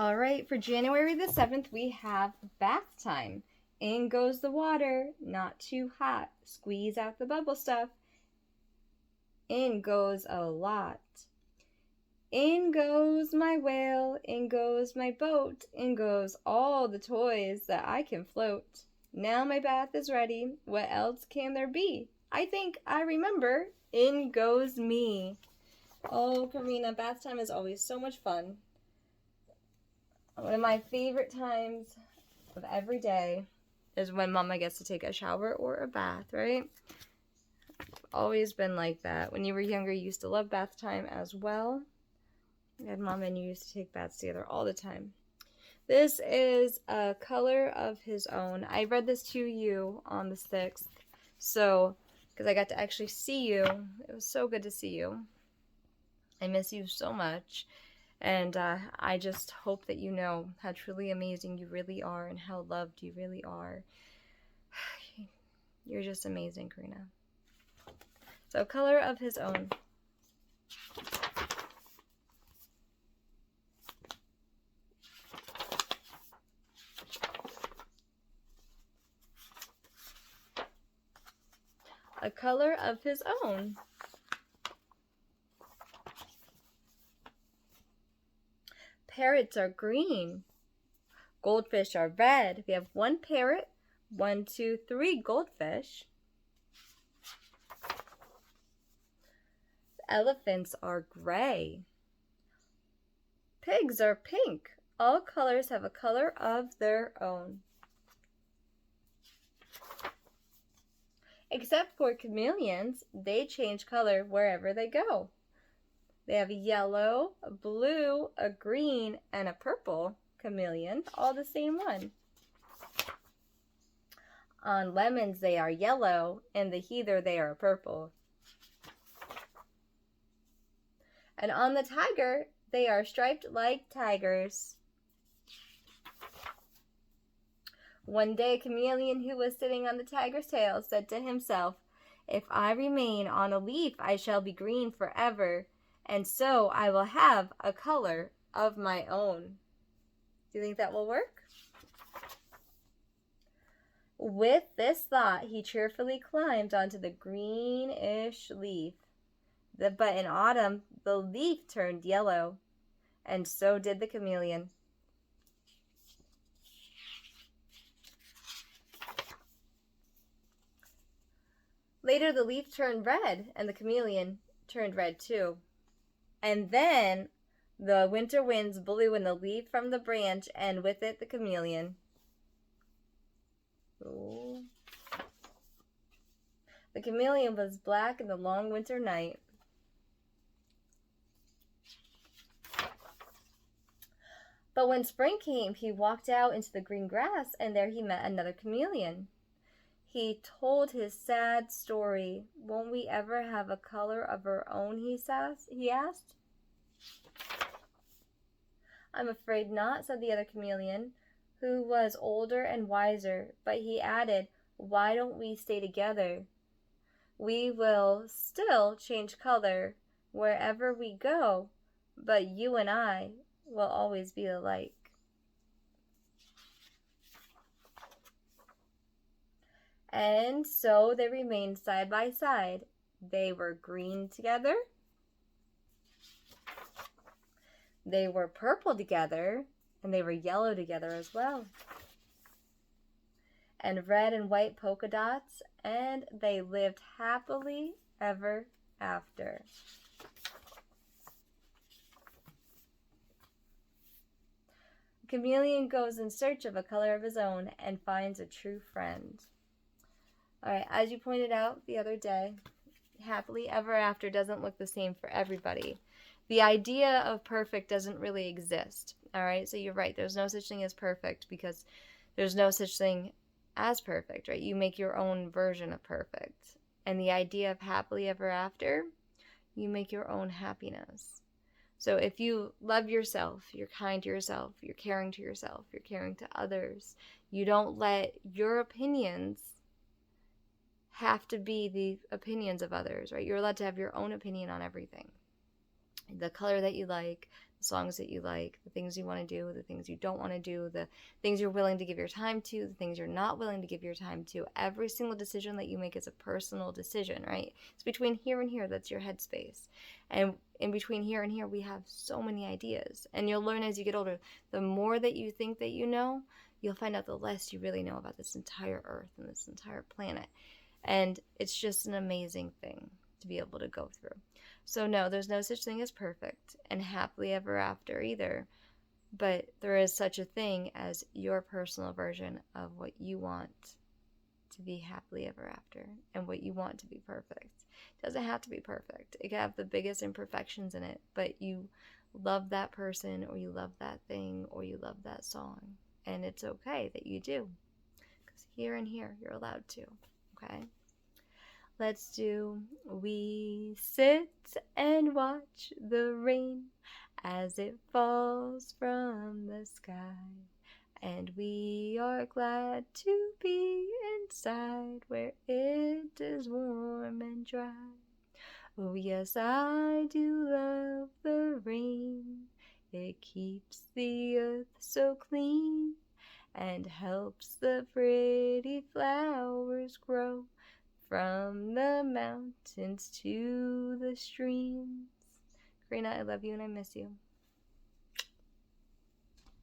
All right, for January the 7th, we have bath time. In goes the water, not too hot. Squeeze out the bubble stuff. In goes a lot. In goes my whale, in goes my boat, in goes all the toys that I can float. Now my bath is ready, what else can there be? I think I remember, in goes me. Oh, Karina, bath time is always so much fun. One of my favorite times of every day is when Mama gets to take a shower or a bath, right? Always been like that. When you were younger, you used to love bath time as well. And Mom and you used to take baths together all the time. This is A Color of His Own. I read this to you on the 6th. So, because I got to actually see you. It was so good to see you. I miss you so much. And I just hope that you know how truly amazing you really are and how loved you really are. You're just amazing, Karina. So, Color of His Own. A color of his own. Parrots are green. Goldfish are red. We have 1 parrot, 1, 2, 3 goldfish. Elephants are gray. Pigs are pink. All colors have a color of their own. Except for chameleons, they change color wherever they go. They have a yellow, a blue, a green, and a purple chameleon, all the same one. On lemons, they are yellow, and the heather, they are purple. And on the tiger, they are striped like tigers. One day, a chameleon who was sitting on the tiger's tail said to himself, "If I remain on a leaf, I shall be green forever, and so I will have a color of my own." Do you think that will work? With this thought, he cheerfully climbed onto the greenish leaf. But in autumn, the leaf turned yellow, and so did the chameleon. Later, the leaf turned red, and the chameleon turned red too. And then the winter winds blew in the leaf from the branch, and with it the chameleon. Ooh. The chameleon was black in the long winter night. But when spring came, he walked out into the green grass, and there he met another chameleon. He told his sad story. "Won't we ever have a color of our own?" he asked. "I'm afraid not," said the other chameleon, who was older and wiser, but he added, "Why don't we stay together? We will still change color wherever we go, but you and I will always be alike." And so they remained side by side. They were green together. They were purple together, and they were yellow together as well. And red and white polka dots, and they lived happily ever after. A chameleon goes in search of a color of his own and finds a true friend. All right, as you pointed out the other day, happily ever after doesn't look the same for everybody. The idea of perfect doesn't really exist. All right, so you're right. There's no such thing as perfect because there's no such thing as perfect, right? You make your own version of perfect. And the idea of happily ever after, you make your own happiness. So if you love yourself, you're kind to yourself, you're caring to yourself, you're caring to others, you don't let your opinions have to be the opinions of others, right? You're allowed to have your own opinion on everything. The color that you like, songs that you like, the things you want to do, the things you don't want to do, the things you're willing to give your time to, the things you're not willing to give your time to. Every single decision that you make is a personal decision, right? It's between here and here, that's your headspace. And in between here and here, we have so many ideas. And you'll learn as you get older, the more that you think that you know, you'll find out the less you really know about this entire earth and this entire planet. And it's just an amazing thing to be able to go through. So no, there's no such thing as perfect and happily ever after either. But there is such a thing as your personal version of what you want to be happily ever after and what you want to be perfect. It doesn't have to be perfect. It can have the biggest imperfections in it, but you love that person or you love that thing or you love that song. And it's okay that you do. Because here and here, you're allowed to. Okay? Let's do we sit and watch the rain as it falls from the sky, and we are glad to be inside where it is warm and dry. Oh yes, I do love the rain. It keeps the earth so clean and helps the pretty flowers grow from the mountains to the streams. Karina, I love you and I miss you.